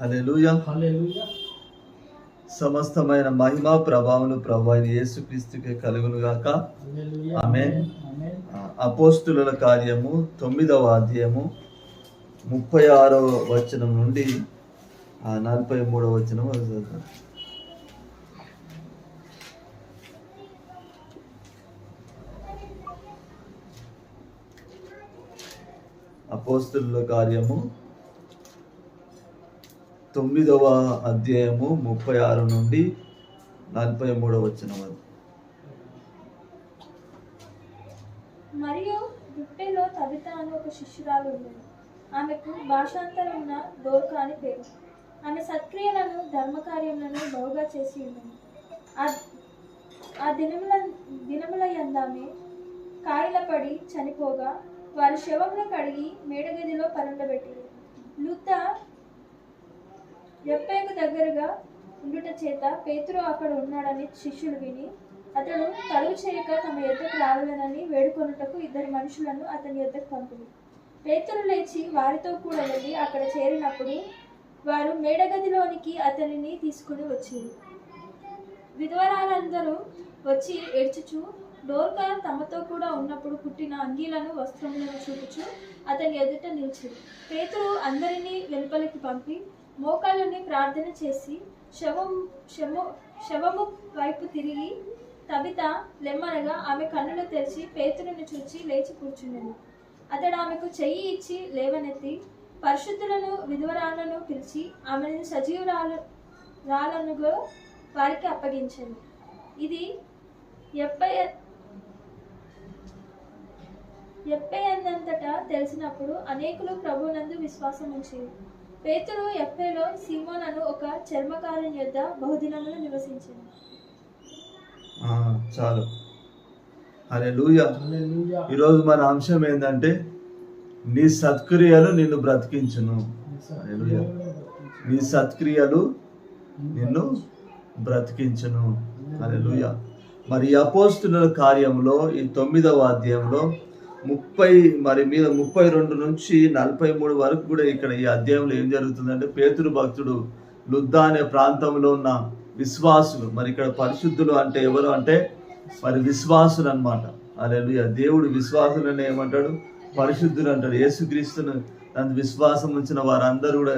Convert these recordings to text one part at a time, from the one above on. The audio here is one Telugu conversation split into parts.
హల్లెలూయా. సమస్తమైన మహిమ ప్రభావములు ప్రభు అయిన యేసుక్రీస్తుకే కలుగును గాక. ఆమేన్. అపోస్తుల కార్యము 9వ అధ్యాయము 36వ వచనం నుండి 43వ వచనం వరకు చదువుతాను. అపోస్తుల కార్యము 9వ అధ్యాయము 36 నుండి 43వ వచనం వరకు. మరియు దుట్టెలో తబిత అని ఒక శిష్యురాలు ఉండేది. ఆమెకు భాషాంతరమున దోర్కా అని పేరు. ఆమె సత్క్రియలను ధర్మకార్యములను బహుగా చేసి ఉన్నది. ఆ దినముల యందామె కాయలపడి చనిపోగా వారి శవమును కడిగి మేడగదిలో పరుండబెట్టిరి. లూద్దా యొప్పేకు దగ్గరగా ఉండుట చేత పేతురు అక్కడ ఉన్నాడని శిష్యులు విని అతడు కలుగు చేయక తమ యొద్దకు రావాలనని వేడుకొనుటకు 2 మనుషులను అతని యొద్దకు పంపిరి. పేతురు లేచి వారితో కూడా వెళ్ళి అక్కడ చేరినప్పుడు వారు మేడగదిలోనికి అతనిని తీసుకుని వచ్చిరి. విధవరాలందరూ వచ్చి ఏడ్చుచు డోర్కా తమతో కూడా ఉన్నప్పుడు కుట్టిన అంగీలను వస్త్రములను చూపుచు అతని ఎదుట నిలిచిరి. పేతురు అందరినీ వెలుపలికి పంపి మోకాళ్ళని ప్రార్థన చేసి శవము వైపు తిరిగి తబిత లెమ్మనగా ఆమె కన్నులు తెరిచి పేతురుని చూచి లేచి కూర్చుండెను. అతడు ఆమెకు చెయ్యి ఇచ్చి లేవనెత్తి పరిశుద్ధులను విధవరాలను పిలిచి ఆమెను సజీవురాలనుగా వారికి అప్పగించాను. ఇది ఎప్పేయందంతటా తెలిసినప్పుడు అనేకులు ప్రభువునందు విశ్వాసం ఉంచారు. పేతురు ఎప్పేలో సీమోన్ అను ఒక చర్మకారుని యొద్ద బహుదినములు నివసించాను. చాలు. హల్లెలూయా. ఈరోజు మన అంశం ఏంటంటే నీ సత్క్రియలు నిన్ను బ్రతికించును. హల్లెలూయా. నీ సత్క్రియలు నిన్ను బ్రతికించును. హల్లెలూయా. మరి అపోస్తుల కార్యంలో ఈ 9వ అధ్యాయంలో 32 నుంచి 43 వరకు కూడా ఇక్కడ ఈ అధ్యాయంలో ఏం జరుగుతుందంటే పేతురు భక్తుడు లుద్దా అనే ప్రాంతంలో ఉన్న విశ్వాసులు, మరి ఇక్కడ పరిశుద్ధులు అంటే ఎవరు అంటే మరి విశ్వాసులు అన్నమాట. హల్లెలూయా. దేవుడు విశ్వాసులను ఏమంటాడు? పరిశుద్ధులు అంటాడు. యేసుక్రీస్తును తన విశ్వాసం ఉంచిన వారందరూ కూడా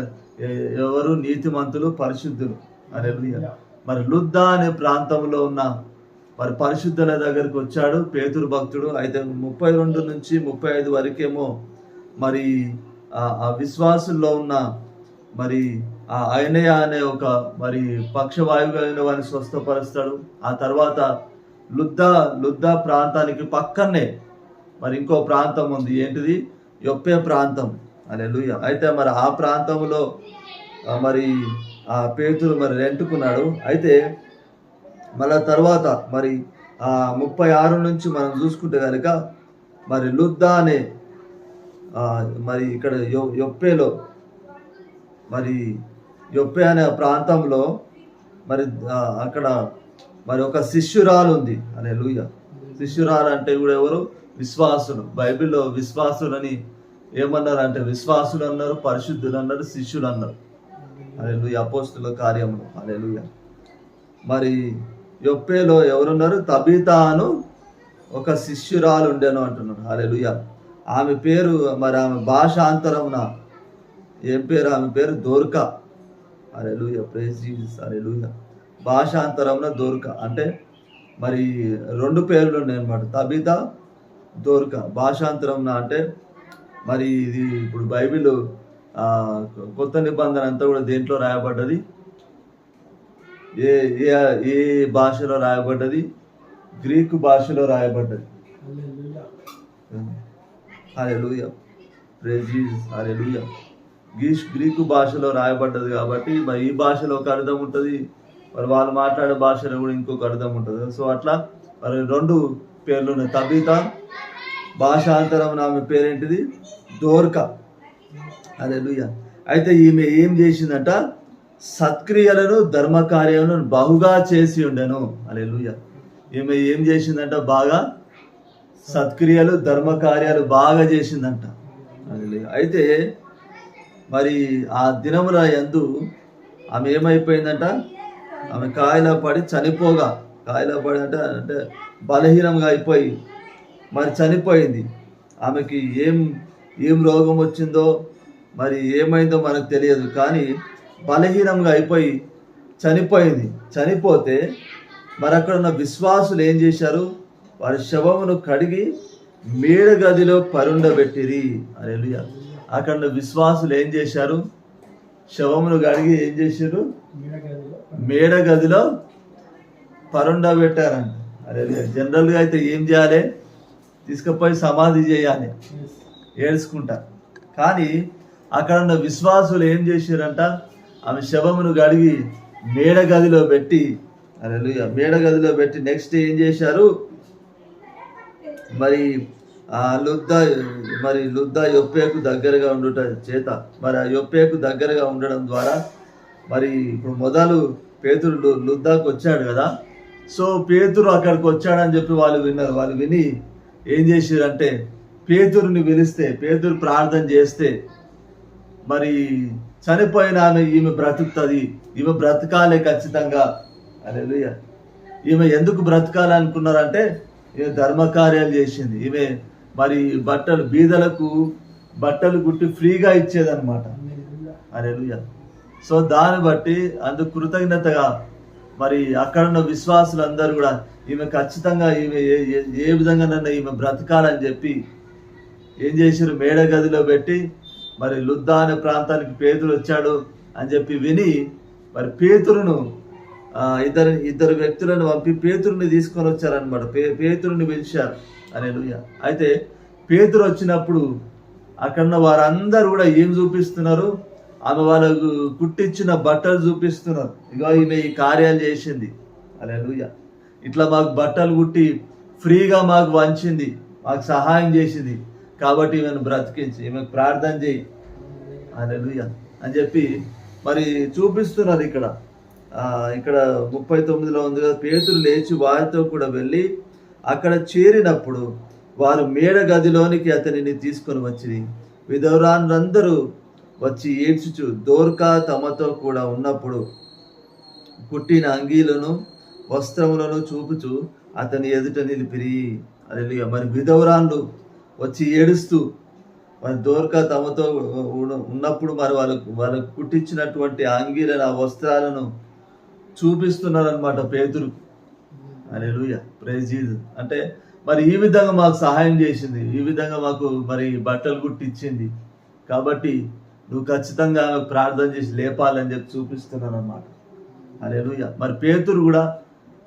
ఎవరు? నీతిమంతులు, పరిశుద్ధులు. హల్లెలూయా. మరి లుద్దా అనే ప్రాంతంలో ఉన్న మరి పరిశుద్ధుల దగ్గరికి వచ్చాడు పేతురు భక్తుడు. అయితే 32 నుంచి 35 వరకేమో మరి ఆ విశ్వాసుల్లో ఉన్న మరి ఆ ఐనయ అనే ఒక మరి పక్షవాయువు అయిన వారిని స్వస్థపరుస్తాడు. ఆ తర్వాత లుద్దా ప్రాంతానికి పక్కనే మరి ఇంకో ప్రాంతం ఉంది. ఏంటిది? యొప్పే ప్రాంతం. హల్లెలూయా. అయితే మరి ఆ ప్రాంతంలో మరి ఆ పేతురు మరి రెంటుకున్నాడు. అయితే మళ్ళా తర్వాత మరి 36 నుంచి మనం చూసుకుంటే కనుక మరి లుద్దా అనే మరి ఇక్కడ యొప్పేలో మరి యొప్పే అనే ప్రాంతంలో మరి అక్కడ మరి ఒక శిష్యురాలు ఉంది. హల్లెలూయా. శిష్యురాలు అంటే కూడా ఎవరు? విశ్వాసులు. బైబిల్లో విశ్వాసులని ఏమన్నారు అంటే విశ్వాసులు అన్నారు, పరిశుద్ధులు అన్నారు, శిష్యులు అన్నారు. హల్లెలూయా. అపోస్తుల కార్యములు. హల్లెలూయా. మరి యొప్పేలో ఎవరున్నారు? తబిత అను ఒక శిష్యురాలు ఉండేను అంటున్నారు. హల్లెలూయా. ఆమె పేరు మరి ఆమె భాషాంతరమున ఏం పేరు? ఆమె పేరు దోర్కా. హల్లెలూయా. Praise Jesus. హల్లెలూయా. భాషాంతరమున దోర్కా అంటే మరి 2 పేర్లు ఉన్నాయి అన్నమాట. తబిత, దోర్కా. భాషాంతరమున అంటే మరి ఇది ఇప్పుడు బైబిల్ కొత్త నిబంధన అంతా కూడా దేంట్లో రాయబడ్డది? ఏ భాషలో రాయబడ్డది? గ్రీకు భాషలో రాయబడ్డది. హల్లెలూయా. Praise Jesus. హల్లెలూయా. గ్రీకు భాషలో రాయబడ్డది కాబట్టి మరి ఈ భాషలో ఒక అర్థం ఉంటుంది, మరి వాళ్ళు మాట్లాడే భాషలో కూడా ఇంకొక అర్థం ఉంటుంది. సో అట్లా మరి 2 పేర్లు ఉన్నాయి. తబిత, భాషాంతరం ఆమె పేరేంటిది? దోర్కా. హల్లెలూయా. అయితే ఈమె ఏం చేసిందంట? సత్క్రియలను ధర్మకార్యాలను బహుగా చేసి ఉండెను. హల్లెలూయా. ఈమె ఏం చేసిందంట? బాగా సత్క్రియలు ధర్మకార్యాలు బాగా చేసిందంట. హల్లెలూయా. అయితే మరి ఆ దినముల యందు ఆమె ఏమైపోయిందంట, ఆమె కాయల పడి చనిపోగా, కాయల పడి అంటే బలహీనంగా అయిపోయి మరి చనిపోయింది. ఆమెకి ఏం రోగం వచ్చిందో మరి ఏమైందో మనకు తెలియదు, కానీ బలహీనంగా అయిపోయి చనిపోయింది. చనిపోతే మరి అక్కడ ఉన్న విశ్వాసులు ఏం చేశారు, వారి శవమును కడిగి మేడ గదిలో పరుండబెట్టిరి. హల్లెలూయా. అక్కడ ఉన్న విశ్వాసులు ఏం చేశారు, శవమును కడిగి ఏం చేశారు, మేడ గదిలో పరుండబెట్టారంట. హల్లెలూయా. జనరల్గా అయితే ఏం చేయాలి, తీసుకుపోయి సమాధి చేయాలి ఏడ్చుకుంటా, కానీ అక్కడ ఉన్న విశ్వాసులు ఏం చేశారంట, ఆమె శవమును కడిగి మేడ గదిలో పెట్టి, హల్లెలూయా, మేడ గదిలో పెట్టి నెక్స్ట్ ఏం చేశారు, మరి ఆ లుద్ద యొప్పేకు దగ్గరగా ఉండుట చేత, మరి ఆ యొప్పేకు దగ్గరగా ఉండడం ద్వారా మరి ఇప్పుడు మొదలు పేతురు లుద్దాకు వచ్చాడు కదా, సో పేతురు అక్కడికి వచ్చాడని చెప్పి వాళ్ళు విన్నారు. వాళ్ళు విని ఏం చేశారంటే, పేతురుని పిలిస్తే, పేతురు ప్రార్థన చేస్తే మరి చనిపోయిన ఈమె బ్రతుకుతుంది, ఈమె బ్రతకాలే ఖచ్చితంగా. హల్లెలూయా. ఈమె ఎందుకు బ్రతకాలి అనుకున్నారంటే, ఈమె ధర్మకార్యాలు చేసింది. ఈమె మరి బీదలకు బట్టలు కుట్టి ఫ్రీగా ఇచ్చేదన్నమాట. హల్లెలూయా. సో దాన్ని బట్టి అందుకు కృతజ్ఞతగా మరి అక్కడ ఉన్న విశ్వాసులందరూ కూడా ఈమె ఖచ్చితంగా ఈమె ఏ విధంగా నన్ను ఈమె బ్రతకాలని చెప్పి ఏం చేశారు, మేడ గదిలో పెట్టి మరి లుద్దా అనే ప్రాంతానికి పేతురు వచ్చాడు అని చెప్పి విని మరి పేతురును ఇద్దరు వ్యక్తులను పంపి పేతురుని తీసుకొని వచ్చారనమాట. పేతురుని పిలిచారు. హల్లెలూయా. అయితే పేతురు వచ్చినప్పుడు అక్కడ వారందరూ కూడా ఏం చూపిస్తున్నారు, ఆమె వాళ్ళకు కుట్టించిన బట్టలు చూపిస్తున్నారు. ఇగో ఈమె ఈ కార్యాలు చేసింది. హల్లెలూయా. ఇట్లా మాకు బట్టలు కుట్టి ఫ్రీగా మాకు వంచింది, మాకు సహాయం చేసింది, కాబట్టి ఈమెను బ్రతికించి ఈమెకు ప్రార్థన చేయి. హల్లెలూయా అని చెప్పి మరి చూపిస్తున్నారు. ఇక్కడ 39లో ఉంది కదా, పేతురు లేచి వారితో కూడా వెళ్ళి అక్కడ చేరినప్పుడు వారు మేడ గదిలోనికి అతనిని తీసుకొని వచ్చి విధవరాండ్రందరూ వచ్చి ఏడ్చుచు దోర్కా తమతో కూడా ఉన్నప్పుడు కుట్టిన అంగీలను వస్త్రములను చూపుచు అతని ఎదుట నిలిపిరి. హల్లెలూయా. మరి విధవరాండ్లు వచ్చి ఏడుస్తూ మరి దోర్కా తమతో ఉన్నప్పుడు మరి వాళ్ళకు కుట్టించినటువంటి అంగీలను, ఆ వస్త్రాలను చూపిస్తున్నారనమాట పేతురు. హల్లెలూయా. Praise Jesus. అంటే మరి ఈ విధంగా మాకు సహాయం చేసింది, ఈ విధంగా మాకు మరి బట్టలు కుట్టించింది, కాబట్టి నువ్వు ఖచ్చితంగా ప్రార్థన చేసి లేపాలని చెప్పి చూపిస్తున్నాను అన్నమాట. హల్లెలూయా. మరి పేతురు కూడా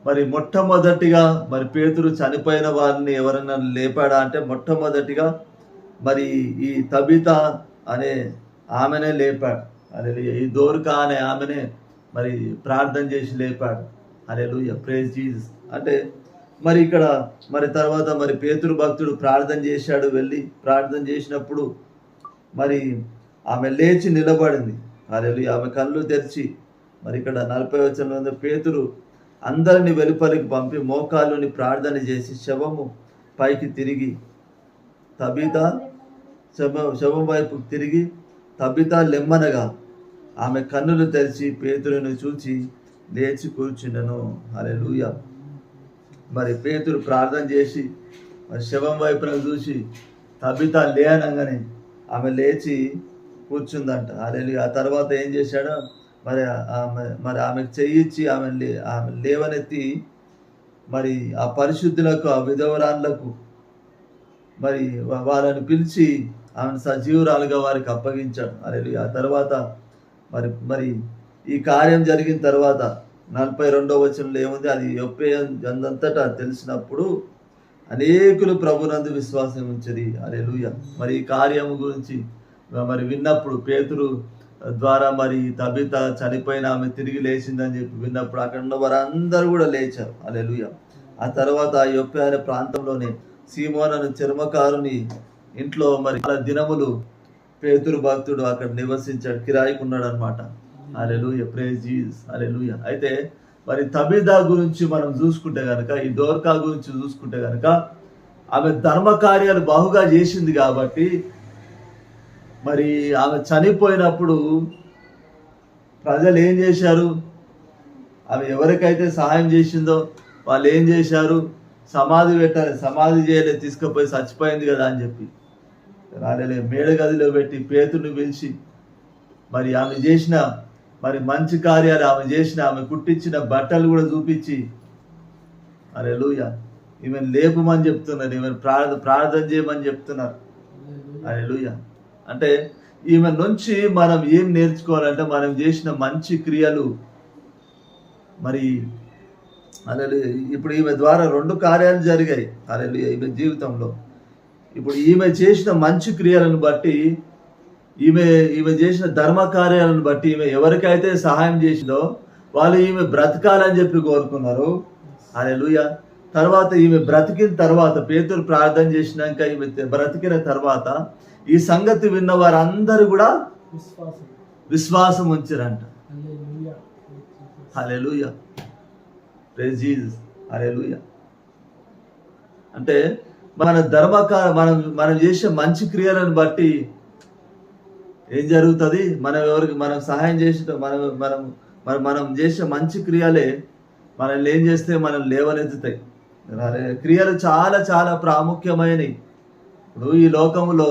మరి మొట్టమొదటిగా మరి పేతురు చనిపోయిన వారిని ఎవరైనా లేపాడా అంటే మొట్టమొదటిగా మరి ఈ తబితా అనే ఆమెనే లేపాడు. హల్లెలూయా. ఈ దోర్కా అనే ఆమెనే మరి ప్రార్థన చేసి లేపాడు. హల్లెలూయా. Praise Jesus. అంటే మరి ఇక్కడ మరి తర్వాత మరి పేతురు భక్తుడు ప్రార్థన చేశాడు. వెళ్ళి ప్రార్థన చేసినప్పుడు మరి ఆమె లేచి నిలబడింది. హల్లెలూయా. ఆమె కళ్ళు తెరిచి మరి ఇక్కడ 40వ వచనంలో పేతురు అందరిని వెలుపలికి పంపి మోకాళ్ళుని ప్రార్థన చేసి శవము పైకి తిరిగి తబితా శవం వైపు తిరిగి తబితా లెమ్మనగా ఆమె కన్నులు తెరిచి పేతురును చూచి లేచి కూర్చుండెను. హల్లెలూయా. మరి పేతురు ప్రార్థన చేసి మరి శవం వైపున చూసి తబితా లేనగానే ఆమె లేచి కూర్చుందంట. హల్లెలూయా. ఆ తర్వాత ఏం చేశాడో మరి ఆమెకు చెయ్యిచ్చి ఆమె లేవనెత్తి మరి ఆ పరిశుద్ధులకు, ఆ విధవరాన్లకు మరి వాళ్ళని పిలిచి ఆమెను సజీవురాలుగా వారికి అప్పగించాడు. హల్లెలూయా. ఆ తర్వాత మరి ఈ కార్యం జరిగిన తర్వాత 42వ వచనంలో ఏముంది, అది యొప్పే అందంతటా తెలిసినప్పుడు అనేకులు ప్రభునందు విశ్వాసం ఉంచిరి. హల్లెలూయా. మరి ఈ కార్యము గురించి మరి విన్నప్పుడు పేతురు ద్వారా మరి తబిత చనిపోయిన ఆమె తిరిగి లేచిందని చెప్పి విన్నప్పుడు అక్కడ ఉన్న వారందరూ కూడా లేచారు. హల్లెలూయా. ఆ తర్వాత ఆ యొప్పే అనే ప్రాంతంలోనే సీమోను అనే చర్మకారుని ఇంట్లో మరి దినములు పేతురు భక్తుడు అక్కడ నివసించాడు, కిరాయికి ఉన్నాడు అనమాట. హల్లెలూయా. Praise Jesus. హల్లెలూయా. అయితే మరి తబితా గురించి మనం చూసుకుంటే కనుక, ఈ దోర్కా గురించి చూసుకుంటే కనుక ఆమె ధర్మ కార్యాలు బాగుగా చేసింది కాబట్టి మరి ఆమె చనిపోయినప్పుడు ప్రజలు ఏం చేశారు? ఆమె ఎవరికైతే సహాయం చేసిందో వాళ్ళు ఏం చేశారు? సమాధి పెట్టాలి, సమాధి చేయలేదు, తీసుకుపోయి చచ్చిపోయింది కదా అని చెప్పి రాలే మేడ గదిలో పెట్టి పేతుడిని పిలిచి మరి ఆమె చేసిన మరి మంచి కార్యాలు, ఆమె చేసిన, ఆమె కుట్టించిన బట్టలు కూడా చూపించి హల్లెలూయా ఈమెను లేపమని చెప్తున్నారు, ఈమెను ప్రార్థన చేయమని చెప్తున్నారు. హల్లెలూయా. అంటే ఈమె నుంచి మనం ఏం నేర్చుకోవాలంటే మనం చేసిన మంచి క్రియలు. మరి హల్లెలూయా ఇప్పుడు ఈమె ద్వారా 2 కార్యాలు జరిగాయి హల్లెలూయా ఈమె జీవితంలో. ఇప్పుడు ఈమె చేసిన మంచి క్రియలను బట్టి, ఈమె చేసిన ధర్మ కార్యాలను బట్టి, ఈమె ఎవరికైతే సహాయం చేసిందో వాళ్ళు ఈమె బ్రతకాలని చెప్పి కోరుకున్నారు. హల్లెలూయా. తర్వాత ఈమె బ్రతికిన తర్వాత, పేతురు ప్రార్థన చేసినాక ఈమె బ్రతికిన తర్వాత ఈ సంగతి విన్న వారందరూ కూడా విశ్వాసం ఉంచారంట. హల్లెలూయా. Praise Jesus. హల్లెలూయా. అంటే మన మనం చేసే మంచి క్రియలను బట్టి ఏం జరుగుతుంది? మనం సహాయం చేసిన మనం చేసే మంచి క్రియలే మనల్ని ఏం చేస్తే మనం లేవనెత్తుతాయి. క్రియలు చాలా చాలా ప్రాముఖ్యమైనవి. ఇప్పుడు ఈ లోకంలో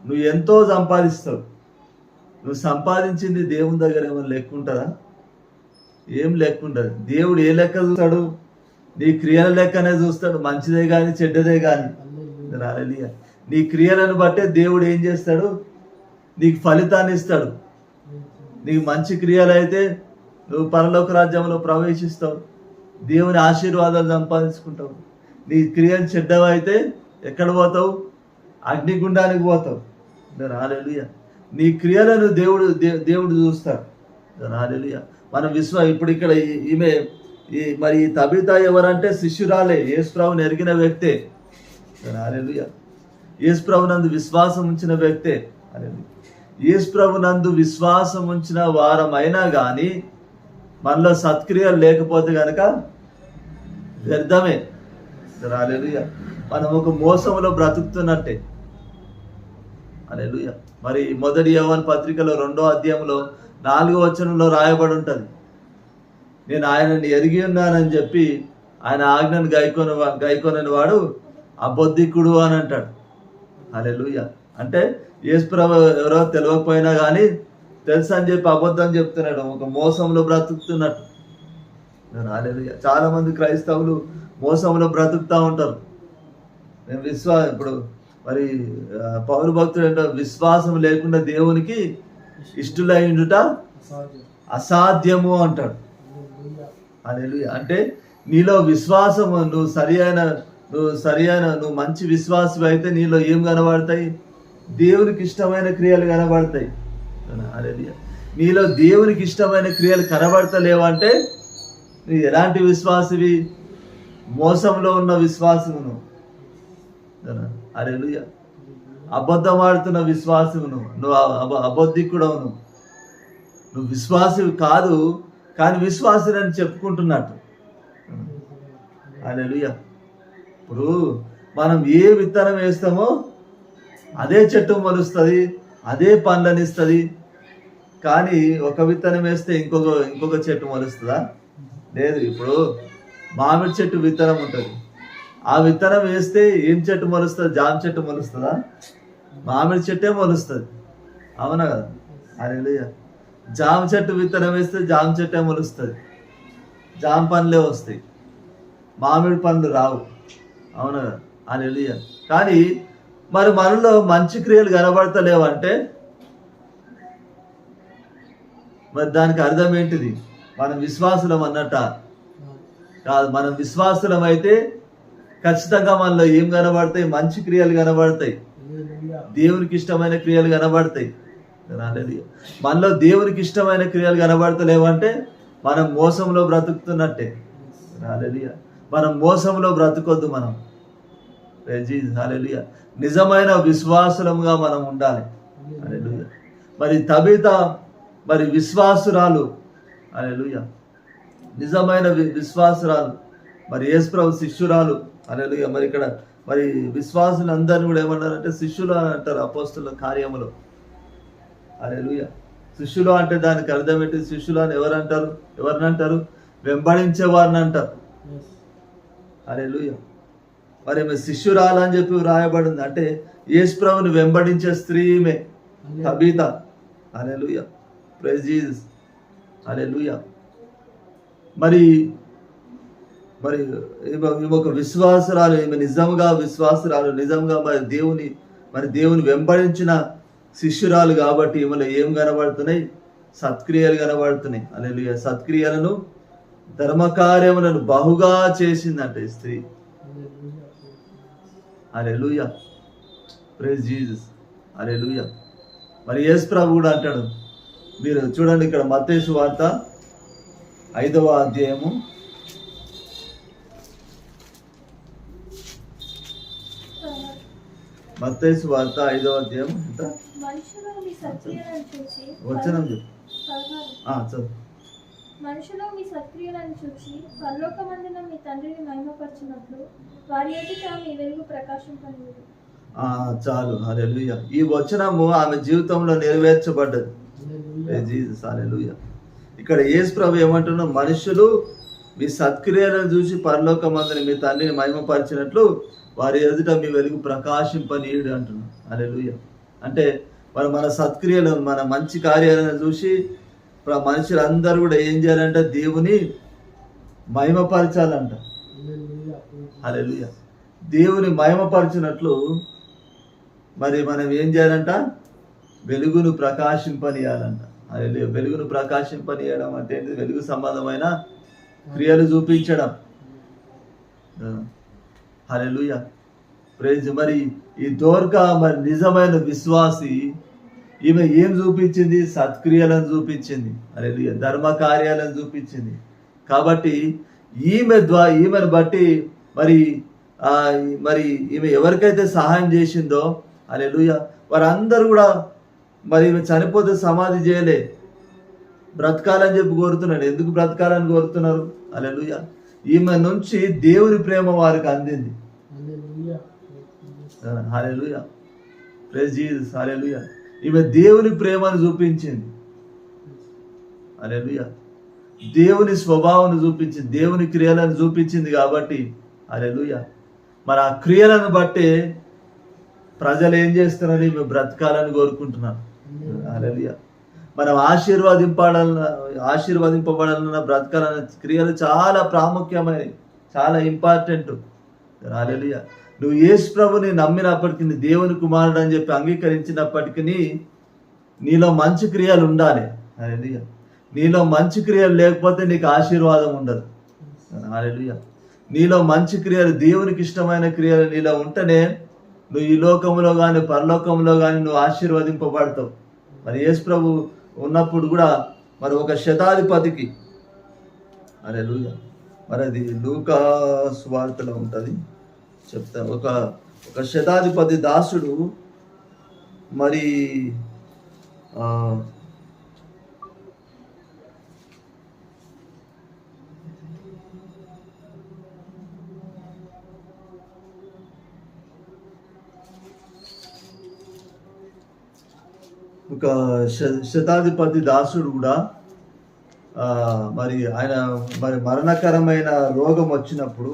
నువ్వు ఎంతో సంపాదిస్తావు, నువ్వు సంపాదించింది దేవుని దగ్గర ఏమైనా లెక్క ఉంటుందా? ఏం లెక్క ఉండదు. దేవుడు ఏ లెక్క చూస్తాడు? నీ క్రియల లెక్కనే చూస్తాడు, మంచిదే కానీ చెడ్డదే కానీ. హల్లెలూయా. నీ క్రియలను బట్టే దేవుడు ఏం చేస్తాడు? నీకు ఫలితాన్ని ఇస్తాడు. నీకు మంచి క్రియలు అయితే నువ్వు పరలోక రాజ్యంలో ప్రవేశిస్తావు, దేవుని ఆశీర్వాదాలు సంపాదించుకుంటావు. నీ క్రియలు చెడ్డవైతే ఎక్కడ పోతావు? అగ్నిగుండానికి పోతావు. హల్లెలూయా. నీ క్రియలను దేవుడు చూస్తాడు. హల్లెలూయా. మనం ఇప్పుడు ఇక్కడ ఈమె మరి తబిత ఎవరంటే శిష్యురాలే, యేసుప్రభుని ఎరిగిన వ్యక్తే. హల్లెలూయా. యేసుప్రభునందు విశ్వాసం ఉంచిన వ్యక్తే. హల్లెలూయా. యేసుప్రభునందు విశ్వాసం ఉంచిన వారమైనా కానీ మనలో సత్క్రియలు లేకపోతే కనుక వ్యర్థమే. హల్లెలూయా. మనం ఒక మోసంలో బ్రతుకుతున్నట్టే. హల్లెలూయా. మరి 1 యోహాను పత్రికలో 2వ అధ్యాయంలో 4వ వచనంలో రాయబడి ఉంటుంది, నేను ఆయనని ఎరిగి ఉన్నానని చెప్పి ఆయన ఆజ్ఞను గైకొనని వాడు అబద్ధికుడు అని అంటాడు. హల్లెలూయా. అంటే యేసుప్రభు ఎవరో తెలియకపోయినా కానీ తెలుసు అని చెప్పి అబద్ధం చెప్తున్నాడు, ఒక మోసంలో బ్రతుకుతున్నట్టు. హల్లెలూయా. చాలా మంది క్రైస్తవులు మోసంలో బ్రతుకుతూ ఉంటారు. ఇప్పుడు మరి పౌరు భక్తుడు అంటే విశ్వాసం లేకుండా దేవునికి ఇష్టలై ఉండుట అసాధ్యము అంటాడు. హల్లెలూయా. అంటే నీలో విశ్వాసము, నువ్వు మంచి విశ్వాసం అయితే నీలో ఏం కనబడతాయి? దేవునికి ఇష్టమైన క్రియలు కనబడతాయి. హల్లెలూయా. నీలో దేవునికి ఇష్టమైన క్రియలు కనబడతలేవంటే నువ్వు ఎలాంటి విశ్వాసవి? మోసంలో ఉన్న విశ్వాసమును. హల్లెలూయా. అబద్ధం ఆడుతున్న విశ్వాసమును. నువ్వు అబద్ధికుడవును. నువ్వు విశ్వాసివి కాదు, కానీ విశ్వాసులని చెప్పుకుంటున్నట్టు. హల్లెలూయా. ఇప్పుడు మనం ఏ విత్తనం వేస్తామో అదే చెట్టు మొలుస్తుంది, అదే పండ్లనిస్తుంది. కానీ ఒక విత్తనం వేస్తే ఇంకొక చెట్టు మొలుస్తుందా? లేదు. ఇప్పుడు మామిడి చెట్టు విత్తనం ఉంటుంది, ఆ విత్తనం వేస్తే ఏం చెట్టు మొలుస్తుంది? జామ చెట్టు మొలుస్తుందా? మామిడి చెట్టే మొలుస్తుంది. అవునా కదా? హల్లెలూయా. జామ చెట్టు విత్తనం వేస్తే జామ చెట్టే మొలుస్తుంది, జామ పండ్లే వస్తాయి, మామిడి పండ్లు రావు. అవునా కదా? హల్లెలూయా. కానీ మరి మనలో మంచి క్రియలు కనబడతలేవంటే మరి దానికి అర్థం ఏంటిది? మనం విశ్వాసులం అన్నట్ట కాదు. మనం విశ్వాసులం అయితే ఖచ్చితంగా మనలో ఏం కనబడతాయి? మంచి క్రియలు కనబడతాయి, దేవునికి ఇష్టమైన క్రియలు కనబడతాయి. మనలో దేవునికి ఇష్టమైన క్రియలు కనబడతలేవంటే మనం మోసంలో బ్రతుకుతున్నట్టే. హల్లెలూయా. మనం మోసంలో బ్రతుకొద్దు. మనం హల్లెలూయా నిజమైన విశ్వాసులముగా మనం ఉండాలి. హల్లెలూయా. మరి తబిత మరి విశ్వాసురాలు. హల్లెలూయా. నిజమైన విశ్వాసురాలు, మరి యేసుప్రభు శిష్యురాలు. హల్లెలూయా. మరి ఇక్కడ మరి విశ్వాసులందరినీ కూడా ఏమన్నారంటే శిష్యులు అని అంటారు అపోస్తుల కార్యములో. హల్లెలూయా. శిష్యులు అంటే దానికి అర్థం ఏంటి? శిష్యులు అని ఎవరిని అంటారు? వెంబడించే వారిని అంటారు. హల్లెలూయా. మరి ఈమె శిష్యురాలు అని చెప్పి వ్రాయబడింది. అంటే యేసు ప్రభువుని వెంబడించే స్త్రీ ఈమె తబీత. హల్లెలూయా. Praise Jesus. హల్లెలూయా. మరి ఈమె ఒక విశ్వాసురాలు, ఈమె నిజంగా విశ్వాసురాలు, నిజంగా మరి దేవుని వెంబడించిన శిష్యురాలు కాబట్టి ఈమెలో ఏం కనబడుతున్నాయి? సత్క్రియలు కనబడుతున్నాయి. హల్లెలూయా. సత్క్రియలను ధర్మకార్యములను బహుగా చేసిందంట ఈ స్త్రీ. హల్లెలూయా. Praise Jesus. హల్లెలూయా. మరి యేసు ప్రభు కూడా అంటాడు, మీరు చూడండి ఇక్కడ మత్తయి సువార్త 5వ అధ్యాయము 5వ అధ్యాయం మనుషులు మీ సత్క్రియలను చూసి వచనం చెప్పు. చదువు. మనుషులు మీ సత్క్రియలను చూసి పరలోకమందున మీ తండ్రిని మహిమపరచినట్లు వారి ఎదుట మీ వెలుగు ప్రకాశింపనివ్వదు. చాలు. హల్లెలూయా. ఈ వచనము ఆమె జీవితంలో నెరవేర్చబడ్డది. జీసస్. హల్లెలూయా. ఇక్కడ యేసు ప్రభు ఏమంటున్నా, మనుషులు మీ సత్క్రియలను చూసి పరలోకమందున మీ తండ్రిని మహిమపరిచినట్లు వారి ఎదుట మీ వెలుగు ప్రకాశింపనీయుడు అంటున్నాం. హల్లెలూయా. అంటే మన సత్క్రియలను, మన మంచి కార్యాలను చూసి మనుషులందరూ కూడా ఏం చేయాలంటే దేవుని మహిమపరచాలంట. హల్లెలూయా. దేవుని మహిమపరిచినట్లు మరి మనం ఏం చేయాలంట? వెలుగును ప్రకాశింపనీయాలంట. హల్లెలూయా. వెలుగును ప్రకాశింపనీయడం అంటే వెలుగు సంబంధమైన క్రియలు చూపించడం. హల్లెలూయా. ప్రైజ్. మరి ఈ దోర్కా మరి నిజమైన విశ్వాసి, ఈమె ఏం చూపించింది? సత్క్రియలను చూపించింది. హల్లెలూయా. ధర్మ కార్యాలను చూపించింది. కాబట్టి ఈమెను బట్టి మరి ఈమె ఎవరికైతే సహాయం చేసిందో, హల్లెలూయా, వారందరూ కూడా మరి ఈమె చనిపోతే సమాధి చేయలే, బ్రతకాలని చెప్పి కోరుతున్నాడు. ఎందుకు బ్రతకాలని కోరుతున్నారు? హల్లెలూయా. ఈమె నుంచి దేవుని ప్రేమ వారికి అందింది. హల్లెలూయా. Praise Jesus. హల్లెలూయా. ఈమె దేవుని ప్రేమను చూపించింది. హల్లెలూయా. దేవుని స్వభావాన్ని చూపించింది, దేవుని క్రియలను చూపించింది కాబట్టి హల్లెలూయా. మరి ఆ క్రియలను బట్టి ప్రజలు ఏం చేస్తున్నారు? ఈమె బ్రతకాలని కోరుకుంటున్నారు. హల్లెలూయా. మనం ఆశీర్వదింపబడాలన్న బ్రతకాలన్న క్రియలు చాలా ప్రాముఖ్యమైనవి, చాలా ఇంపార్టెంట్. హల్లెలూయా. నువ్వు యేసు ప్రభుని నమ్మినప్పటికీ, దేవుని కుమారుడు అని చెప్పి అంగీకరించినప్పటికీ నీలో మంచి క్రియలు ఉండాలి. హల్లెలూయా. నీలో మంచి క్రియలు లేకపోతే నీకు ఆశీర్వాదం ఉండదు. హల్లెలూయా. నీలో మంచి క్రియలు, దేవునికి ఇష్టమైన క్రియలు నీలో ఉంటేనే నువ్వు ఈ లోకంలో కానీ పరలోకంలో కానీ నువ్వు ఆశీర్వదింపబడతావు. మరి యేసు ప్రభు ఉన్నప్పుడు కూడా మరి ఒక శతాధిపతికి, హల్లెలూయా, మరి అది లూకా సువార్తలో ఉంటుంది, చెప్తా. ఒక శతాధిపతి దాసుడు మరి ఒక శతాధిపతి దాసుడు కూడా మరి ఆయన మరణకరమైన రోగం వచ్చినప్పుడు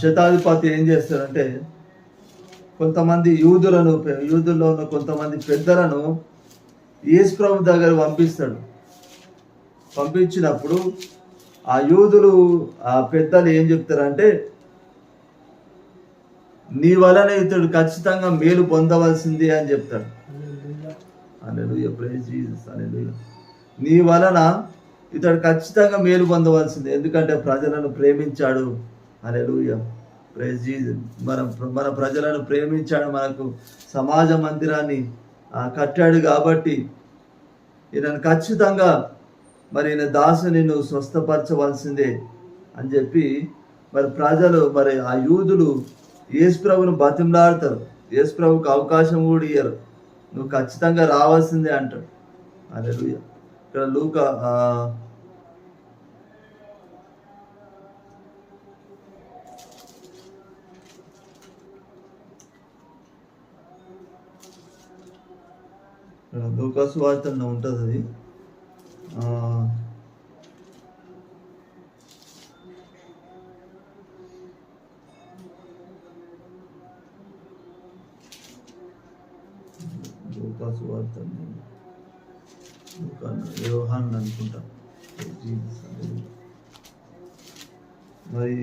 శతాధిపతి ఏం చేస్తాడంటే కొంతమంది యూదుల్లో ఉన్న కొంతమంది పెద్దలను యేసు ప్రభు దగ్గర పంపిస్తాడు. పంపించినప్పుడు ఆ యూదులు, ఆ పెద్దలు ఏం చెప్తారంటే, నీ వలన ఇతడు ఖచ్చితంగా మేలు పొందవలసింది అని చెప్తాడు. హల్లెలూయా. Praise Jesus. హల్లెలూయా. నీ వలన ఇతడు ఖచ్చితంగా మేలు పొందవలసింది, ఎందుకంటే ప్రజలను ప్రేమించాడు. హల్లెలూయా. Praise Jesus. మన ప్రజలను ప్రేమించాడు, మనకు సమాజ మందిరాన్ని కట్టాడు కాబట్టి ఈయనను ఖచ్చితంగా మరి ఈయన దాసుని నువ్వు స్వస్థపరచవలసిందే అని చెప్పి మరి ప్రజలు, మరి ఆ యూదులు యేసు ప్రభును బతిమలాడతారు. యేసు ప్రభుకు అవకాశం కూడా ఇయ్యరు, నువ్వు ఖచ్చితంగా రావాల్సిందే అంటాడు. హల్లెలూయా. ఇక్కడ లూకా లూకాసు వార్తల్లో ఉంటుంది అది. లూకాసు వార్త యోహాను అనుకుంటా. మరి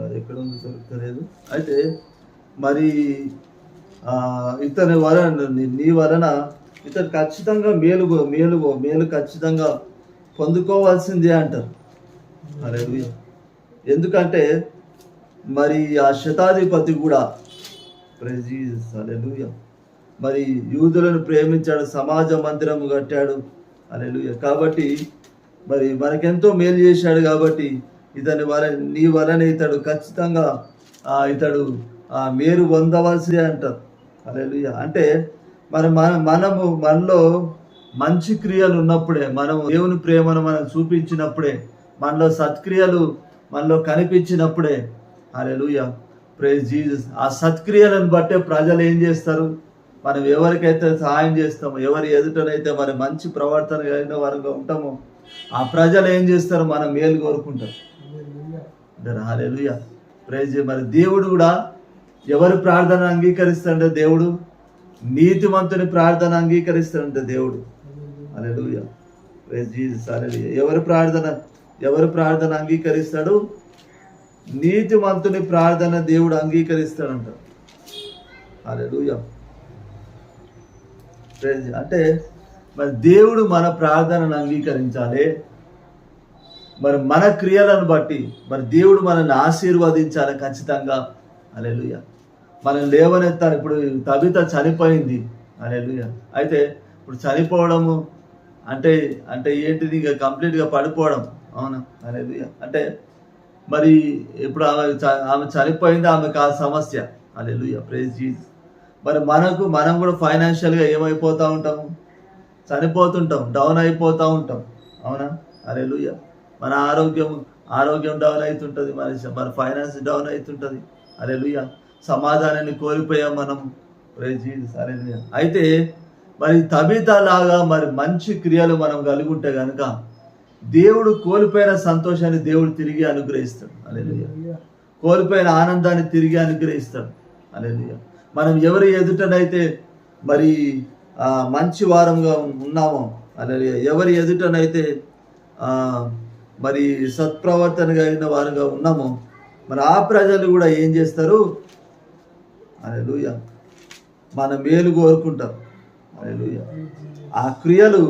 అది ఎక్కడ ఉందో దొరకలేదు. అయితే మరి ఇతని వలన నీ వలన ఇతను ఖచ్చితంగా మేలు ఖచ్చితంగా పొందుకోవాల్సిందే అంటారు. హల్లెలూయా. ఎందుకంటే మరి ఆ శతాధిపతి కూడా ప్రైజ్ జీసస్, హల్లెలూయా, మరి యూదులను ప్రేమించాడు, సమాజ మందిరం కట్టాడు. హల్లెలూయా. కాబట్టి మరి మనకెంతో మేలు చేశాడు. కాబట్టి నీ వలన ఇతడు ఖచ్చితంగా ఇతడు మేలు పొందవలసిందే అంటారు. హల్లెలూయా. అంటే మనలో మంచి క్రియలు ఉన్నప్పుడే, మనం దేవుని ప్రేమను మనం చూపించినప్పుడే, మనలో సత్క్రియలు మనలో కనిపించినప్పుడే, హల్లెలూయా, ప్రైజ్ జీసస్, ఆ సత్క్రియలను బట్టే ప్రజలు ఏం చేస్తారు, మనం ఎవరికైతే సహాయం చేస్తామో, ఎవరి ఎదుటనైతే మరి మంచి ప్రవర్తన కలిగిన వారుగా ఉంటామో, ఆ ప్రజలు ఏం చేస్తారు, మనం మేలు కోరుకుంటారు. హల్లెలూయా, ప్రైజ్. మరి దేవుడు కూడా ఎవరి ప్రార్థన అంగీకరిస్తాడంటే దేవుడు నీతిమంతుని ప్రార్థన అంగీకరిస్తాడంటే దేవుడు. హల్లెలూయా, ప్రైజ్ జీసస్, హల్లెలూయా. ఎవరి ప్రార్థన అంగీకరిస్తాడు? నీతిమంతుని ప్రార్థన దేవుడు అంగీకరిస్తాడంట. హల్లెలూయా. అంటే మరి దేవుడు మన ప్రార్థనను అంగీకరించాలి. మరి మన క్రియలను బట్టి మరి దేవుడు మనల్ని ఆశీర్వదించాలి ఖచ్చితంగా. హల్లెలూయా. మనం లేవనెత్తాలి. ఇప్పుడు తబిత చనిపోయింది. హల్లెలూయా. అయితే ఇప్పుడు చనిపోవడము అంటే ఏంటిది? ఇక కంప్లీట్గా పడిపోవడం. అవునా? హల్లెలూయా. అంటే మరి ఇప్పుడు ఆమె చనిపోయింది, ఆమెకు ఆ సమస్య. హల్లెలూయా, ప్రైజ్ జీసస్. మరి మనం కూడా ఫైనాన్షియల్గా ఏమైపోతూ ఉంటాము? చనిపోతుంటాం, డౌన్ అయిపోతూ ఉంటాం. అవునా? హల్లెలూయా. మన ఆరోగ్యం డౌన్ అవుతుంటుంది, మన ఫైనాన్స్ డౌన్ అవుతుంటుంది. హల్లెలూయా. సమాధానాన్ని కోల్పోయాం మనం. ప్రైజ్ జీసస్, హల్లెలూయా. అయితే మరి తబిత లాగా మరి మంచి క్రియలు మనం కలిగి ఉంటే కనుక దేవుడు కోల్పోయిన సంతోషాన్ని దేవుడు తిరిగి అనుగ్రహిస్తాడు. హల్లెలూయా. కోల్పోయిన ఆనందాన్ని తిరిగి అనుగ్రహిస్తాడు. హల్లెలూయా. మనం ఎవరి ఎదుటనైతే మరి మంచి వారంగా ఉన్నామో, హల్లెలూయా, ఎవరి ఎదుటనైతే మరి సత్ప్రవర్తన కలిగిన వారుగా ఉన్నామో, మరి ఆ ప్రజలు కూడా ఏం చేస్తారు? హల్లెలూయా, మన మేలు కోరుకుంటారు. హల్లెలూయా. ఆ క్రియలు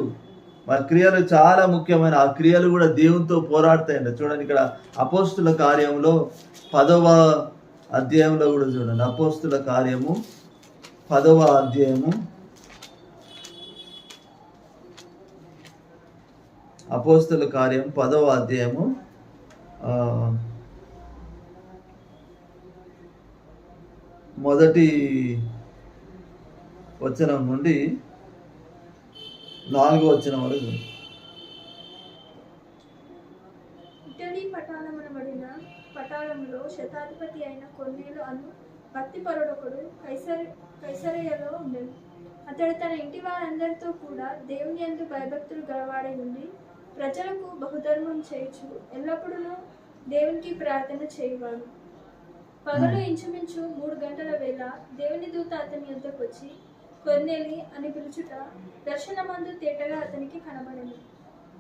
చాలా ముఖ్యమైన ఆ క్రియలు కూడా దేవునితో పోరాడతాయండి. చూడండి, ఇక్కడ అపోస్తుల కార్యంలో 10వ అధ్యాయంలో కూడా చూడండి. అపోస్తుల కార్యము 10వ అధ్యాయము, అపోస్తుల కార్యం 10వ అధ్యాయము మొదటి వచనం నుండి 4వ వచనం వరకు. ఇటలీ పటాలంలో శతాధిపతి అయిన కొర్నేలు అను భక్తిపరుడొకడు కైసరయలో ఉండేది. అతడు తన ఇంటి వారందరితో కూడా దేవుని యందు భయభక్తులు గలవాడై ఉండి ప్రజలకు బహుధర్మం చేయుచు ఎల్లప్పుడూ దేవునికి ప్రార్థన చేయువాడు. పగలు ఇంచుమించు 3 గంటల వేళ దేవుని దూత అతని యొద్దకు వచ్చి కొర్నేలి అని పిలుచుట దర్శనమందు తేటగా అతనికి కనబడింది.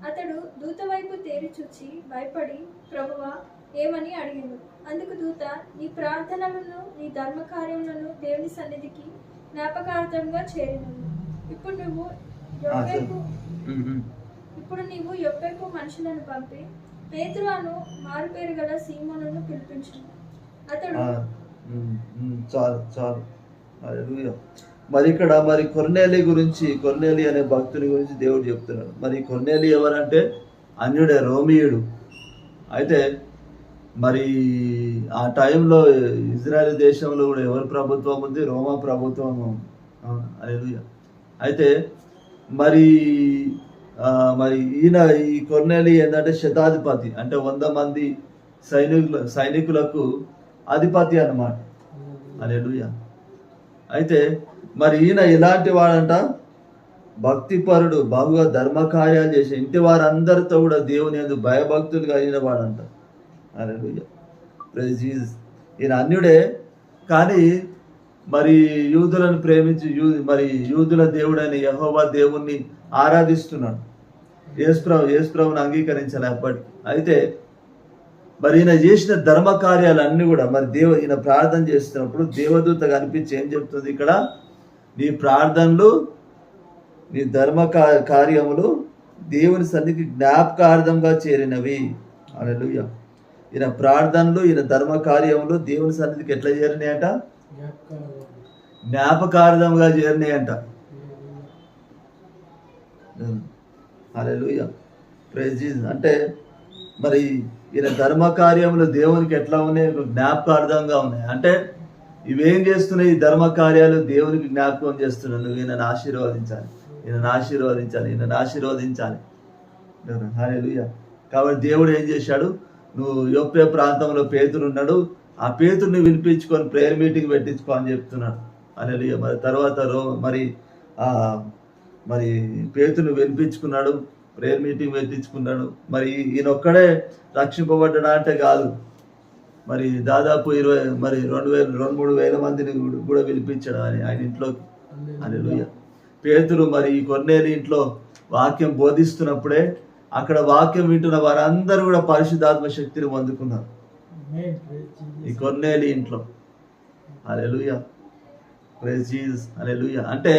అతడు దూత వైపు తేరి చూచి భయపడి, ప్రభువా, ఏమని అడిగాను. అందుకు దూత, నీ ప్రార్థనలను నీ ధర్మకార్యములను దేవుని సన్నిధికి జ్ఞాపకార్థంగా చేరినను. ఇప్పుడు నీవు యొప్పేకు మనుషులను పంపి పేతురు అను మారుపేరు గల సీమోనును పిలిపించు. అతడు చాలు చాలు. హల్లెలూయా. మరి ఇక్కడ మరి కొర్నేలి అనే భక్తుని గురించి దేవుడు చెప్తున్నాడు. మరి కొర్నేలి ఎవరంటే అన్యుడే, రోమియుడు. అయితే మరి ఆ టైంలో ఇజ్రాయెల్ దేశంలో కూడా ఎవరి ప్రభుత్వం ఉంది? రోమా ప్రభుత్వం. హల్లెలూయా. అయితే మరి మరి ఈ కొర్నేలి ఏంటంటే శతాధిపతి, అంటే 100 మంది సైనికులకు అధిపతి అన్నమాట. హల్లెలూయా. అయితే మరి ఈయన ఎలాంటి వాడంట? భక్తిపరుడు, బహుగా ధర్మకార్యాలు చేసే ఇంటి వారందరితో కూడా దేవుని యందు భయభక్తులు కలిగిన వాడంట. హల్లెలూయా. Praise Jesus. ఈయన అన్యుడే, కానీ మరి యూదులను ప్రేమించి మరి యూదుల దేవుడైన యెహోవా దేవుణ్ణి ఆరాధిస్తున్నాడు. యేసుప్రభుని అంగీకరించాలి అప్పటికి. అయితే మరి ఈయన చేసిన ధర్మ కార్యాలన్నీ కూడా మరి ఈయన ప్రార్థన చేస్తున్నప్పుడు దేవదూత కనిపించి ఏం చెప్తుంది ఇక్కడ? నీ ప్రార్థనలు, నీ ధర్మ కార్యములు దేవుని సన్నిధికి జ్ఞాపకార్థంగా చేరినవి. హల్లెలూయా. ఈయన ప్రార్థనలు, ఈయన ధర్మ కార్యములు దేవుని సన్నిధికి ఎట్లా చేరినాయంట? జ్ఞాపకార్థంగా చేరినాయంట. హల్లెలూయా. Praise Jesus. అంటే మరి ఈయన ధర్మ కార్యములు దేవునికి ఎట్లా ఉన్నాయి? జ్ఞాపకార్థంగా ఉన్నాయి. అంటే ఇవేం చేస్తున్నాయి? ఈ ధర్మ కార్యాలు దేవునికి జ్ఞాపకం చేస్తున్నాను. నువ్వు ఈయనను ఆశీర్వదించాలి, ఈయనను ఆశీర్వదించాలి. హల్లెలూయా. కాబట్టి దేవుడు ఏం చేశాడు? నువ్వు యొప్పే ప్రాంతంలో పేతురు ఉన్నాడు, ఆ పేతుర్ని వినిపించుకొని ప్రేయర్ మీటింగ్ పెట్టించుకో అని చెప్తున్నాడు. హల్లెలూయా. మరి తర్వాత మరి పేతుర్ని వినిపించుకున్నాడు, ప్రేయర్ మీటింగ్ పెట్టించుకున్నాడు. మరి ఈయన ఒక్కడే రక్షింపబడ్డా అంటే కాదు, మరి దాదాపు 2-3 వేల మందిని కూడా పిలిపించాడు ఆయన ఇంట్లోకి. హల్లెలూయా. పేతురు మరి ఈ కొర్నేలి ఇంట్లో వాక్యం బోధిస్తున్నప్పుడే అక్కడ వాక్యం వింటున్న వారందరూ కూడా పరిశుద్ధాత్మ శక్తిని పొందుకున్నారు ఈ కొర్నేలి ఇంట్లో. హల్లెలూయా. Praise Jesus. హల్లెలూయా. అంటే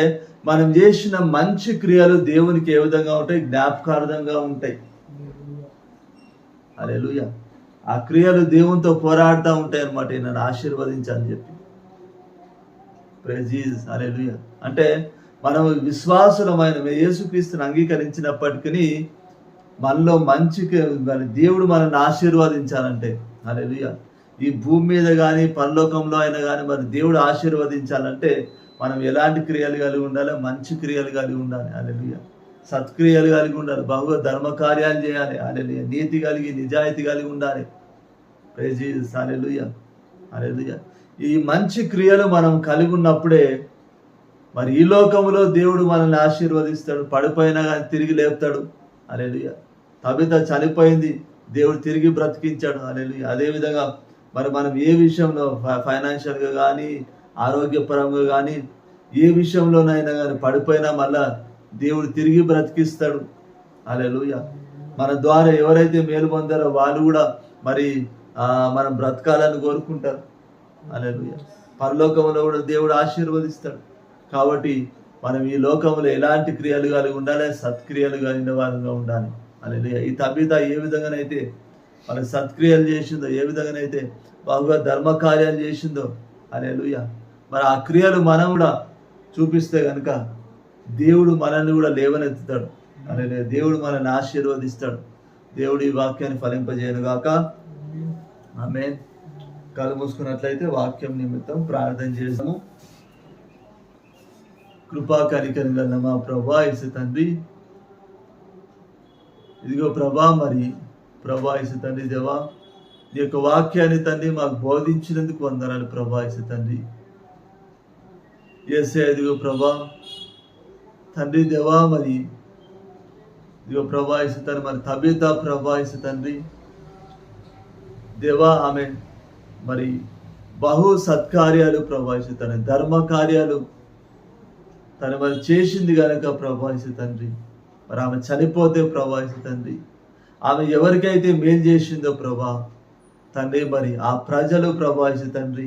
మనం చేసిన మంచి క్రియలు దేవునికి ఏ విధంగా ఉంటాయి? జ్ఞాపకార్థంగా ఉంటాయి. హల్లెలూయా. ఆ క్రియలు దేవునితో పోరాడుతూ ఉంటాయి అన్నమాట, నన్ను ఆశీర్వదించని చెప్పి. Praise Jesus. హల్లెలూయా. అంటే మనం విశ్వాసులమైన యేసుక్రీస్తుని అంగీకరించినప్పటికీ మనలో దేవుడు మనల్ని ఆశీర్వదించాలంటే, హల్లెలూయా, ఈ భూమి మీద కానీ పరలోకంలో అయినా కానీ మరి దేవుడు ఆశీర్వదించాలంటే మనం ఎలాంటి క్రియలు కలిగి ఉండాలి? మంచి క్రియలు కలిగి ఉండాలి. హల్లెలూయా. సత్క్రియలు కలిగి ఉండాలి, బహుగా ధర్మ కార్యాలు చేయాలి. హల్లెలూయా. నీతి కలిగి, నిజాయితీ కలిగి ఉండాలి. Praise Jesus. హల్లెలూయా. హల్లెలూయా. ఈ మంచి క్రియలు మనం కలిగి ఉన్నప్పుడే మరి ఈ లోకంలో దేవుడు మనల్ని ఆశీర్వదిస్తాడు. పడిపోయినా కానీ తిరిగి లేపుతాడు. హల్లెలూయా. తబిత చనిపోయింది, దేవుడు తిరిగి బ్రతికించాడు. హల్లెలూయా. అదేవిధంగా మరి మనం ఏ విషయంలో ఫైనాన్షియల్గా కానీ ఆరోగ్యపరంగా కానీ ఏ విషయంలోనైనా కానీ పడిపోయినా మళ్ళా దేవుడు తిరిగి బ్రతికిస్తాడు. హల్లెలూయా. మన ద్వారా ఎవరైతే మేలు పొందారో వాళ్ళు కూడా మరి మనం బ్రతకాలని కోరుకుంటారు. హల్లెలూయా. పరలోకంలో కూడా దేవుడు ఆశీర్వదిస్తాడు. కాబట్టి మనం ఈ లోకంలో ఎలాంటి క్రియలు కలిగి ఉండాలి? సత్క్రియలు కలిగిన వారంగా ఉండాలి. హల్లెలూయా. ఈ తబిత ఏ విధంగానైతే మన సత్క్రియలు చేసిందో, ఏ విధంగానైతే బాగా ధర్మ కార్యాలు చేసిందో, హల్లెలూయా, మరి ఆ క్రియలు మనం కూడా చూపిస్తే కనుక దేవుడు మనల్ని కూడా లేవనెత్తుతాడు. హల్లెలూయా. దేవుడు మనల్ని ఆశీర్వదిస్తాడు. దేవుడు ఈ వాక్యాన్ని ఫలింపజేయను గాక. ఆమేన్. కళ్ళు మూసుకున్నట్లయితే వాక్యం నిమిత్తం ప్రార్థన చేసాము. కృపా కనికరం గల మా ప్రభా యేసు తండ్రి, ఇదిగో ప్రభా, మరి ప్రభా యేసు తండ్రి దేవా, ఈ యొక్క వాక్యాన్ని తండ్రి మాకు బోధించినందుకు వందనాలు ప్రభా యేసు తండ్రి. యేసే ఇదిగో ప్రభా తండ్రి దేవా, మరి ఇదిగో ప్రభా యేసు తండ్రి, మరి తబిత ప్రభా యేసు తండ్రి దేవా, ఆమె మరి బహు సత్కార్యాలు ప్రభా యేసు తండ్రి, ధర్మ కార్యాలు తను మరి చేసింది కనుక ప్రభా యేసు తండ్రి, మరి ఆమె చనిపోతే ప్రభా యేసు తండ్రి, ఆమె ఎవరికైతే మేలు చేసిందో ప్రభా తండ్రి, మరి ఆ ప్రజలు ప్రభా యేసు తండ్రి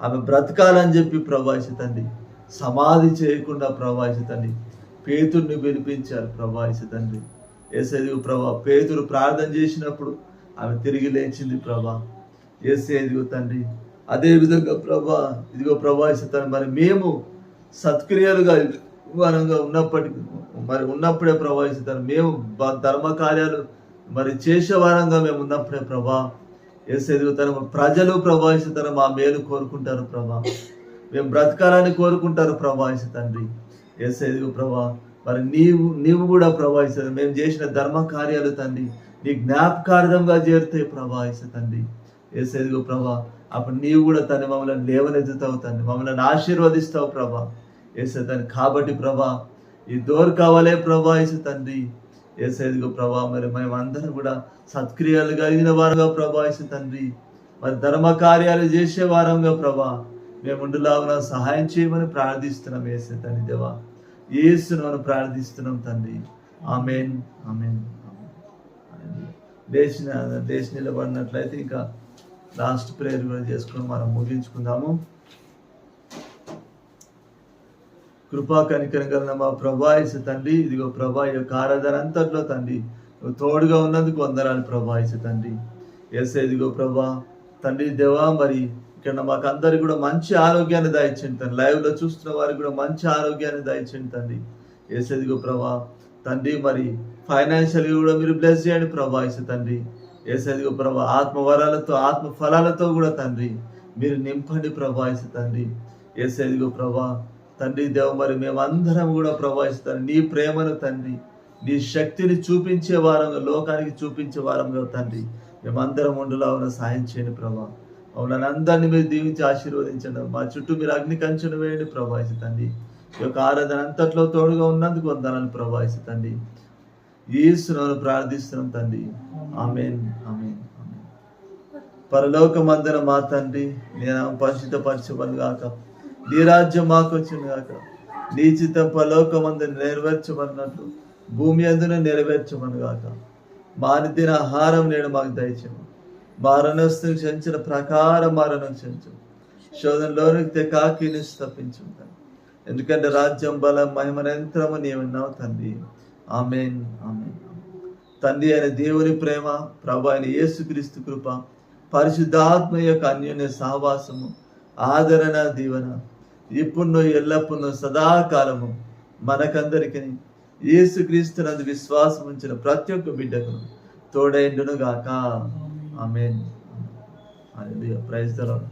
ఆమె బ్రతకాలని చెప్పి ప్రభా యేసు తండ్రి సమాధి చేయకుండా ప్రభా యేసు తండ్రి పేతురుని పిలిపించారు ప్రభా యేసు తండ్రి. యేసయ్య ప్రభా, పేతురు ప్రార్థన చేసినప్పుడు ఆమె తిరిగి లేచింది ప్రభా. యేసయ్య తండ్రి అదే విధంగా ప్రభా ఇదిగో ప్రభావిస్తాను మరి మేము సత్క్రియలుగా వారంగా ఉన్నప్పుడే ప్రభావిస్తాను. మేము ధర్మ కార్యాలు మరి చేసే వారంగా మేము ఉన్నప్పుడే ప్రభా ఎదుగుతారు ప్రజలు ప్రభావిస్తాను మా మేలు కోరుకుంటారు ప్రభా. మేము బ్రతకాలని కోరుకుంటారు ప్రభావిత తండ్రి. ఎదుగు ప్రభా మరి నీవు కూడా ప్రభావిస్తాను. మేము చేసిన ధర్మ కార్యాలు తండ్రి నీ జ్ఞాపకార్థంగా చేరుతాయి ప్రభావిత తండ్రి. ఎదుగు ప్రభా అప్పుడు నీవు కూడా తండ్రి మమ్మల్ని లేవనెత్తుతావు తండ్రి, మమ్మల్ని ఆశీర్వదిస్తావు ప్రభా. తండ్రి కాబట్టి ప్రభా ఈ దోరు కావాలే ప్రభావిత తండ్రి. ఎదుగు ప్రభా మరి మేమందరం కూడా సత్క్రియలు కలిగిన వారంగా ప్రభావిత తండ్రి, మరి ధర్మ కార్యాలు చేసే వారంగా ప్రభా మేము ఉండులాగా సహాయం చేయమని ప్రార్థిస్తున్నాం. తండ్రి దేవా యేసును ప్రార్థిస్తున్నాం తండ్రి. ఆమేన్ ఆమేన్. లేచి నిలబడినట్లయితే ఇంకా లాస్ట్ ప్రేయర్ కూడా చేసుకొని మనం ముగించుకుందాము. కృపా కనికరం కలిగిన మా ప్రభా తండ్రి, ఇదిగో ప్రభా ఈ యొక్క ఆరాధన అంతట్లో తండ్రి నువ్వు తోడుగా ఉన్నందుకు వందనాలు ప్రభా తండ్రి. ఇదిగో ప్రభా తండ్రి దేవా మరి ఇక్కడ మాకు అందరికి కూడా మంచి ఆరోగ్యాన్ని దయచేయండి తండ్రి. లైవ్ లో చూస్తున్న వారికి కూడా మంచి ఆరోగ్యాన్ని దయచేయండి తండ్రి. ఇదిగో ప్రభా తండ్రి మరి ఫైనాన్షియల్గా కూడా మీరు బ్లెస్ చేయండి ప్రభా తండ్రి. ఇదిగో ప్రభా ఆత్మ వరాలతో ఆత్మ ఫలాలతో కూడా తండ్రి మీరు నింపండి ప్రభా తండ్రి. ఇదిగో ప్రభా తండ్రి దేవ మరి మేమందరం కూడా ప్రభావిస్తాను నీ ప్రేమను తండ్రి, నీ శక్తిని చూపించే వారంగా లోకానికి చూపించే వారంగా తండ్రి మేమందరం ఉండులాగా సాయం చేయండి ప్రభా. మమ్మల్ని అందరినీ మీరు దీవించి ఆశీర్వదించండి. మా చుట్టూ మీరు అగ్ని కంచెను వేయండి ప్రభావిత తండ్రి. ఈ యొక్క ఆరాధన అంతట్లో తోడుగా ఉన్నందుకు వందనాలు ప్రభావిత తండ్రి. యేసును ప్రార్థిస్తున్నాం తండ్రి. ఆమేన్ ఆమేన్ ఆమేన్. పరలోకమందున మా తండ్రి నేను పరిశుద్ధపరచబడును గాక, నీ రాజ్యం మాకు వచ్చును గాక, నీ చిత్తం పరలోకమందు నెరవేర్చబడినట్లు భూమి అందున నెరవేర్చమను గాక. మా నిత్య ఆహారం నేడు మాకు దయచేయము, మారణస్తుని క్షమించిన ప్రకారం మరణం క్షమించు, శోధనలోనికి తెకాకి నుంచి తప్పించుంటాను. ఎందుకంటే రాజ్యం బలం మహిమ నిరంతరము నీవున్నావు తండ్రి. ఆమేన్ ఆమేన్. తండ్రి అయిన దేవుని ప్రేమ, ప్రభు అయిన యేసుక్రీస్తు కృప, పరిశుద్ధాత్మ యొక్క అన్యోన్య సహవాసము, ఆదరణ దీవెన ఇప్పుడు ఎల్లప్పుడూ సదాకాలము మనకందరికి యేసుక్రీస్తు నందు విశ్వాసం ఉంచిన ప్రతి ఒక్క బిడ్డకు తోడైండును గాక. ఆమేన్. హల్లెలూయా. Praise the lord.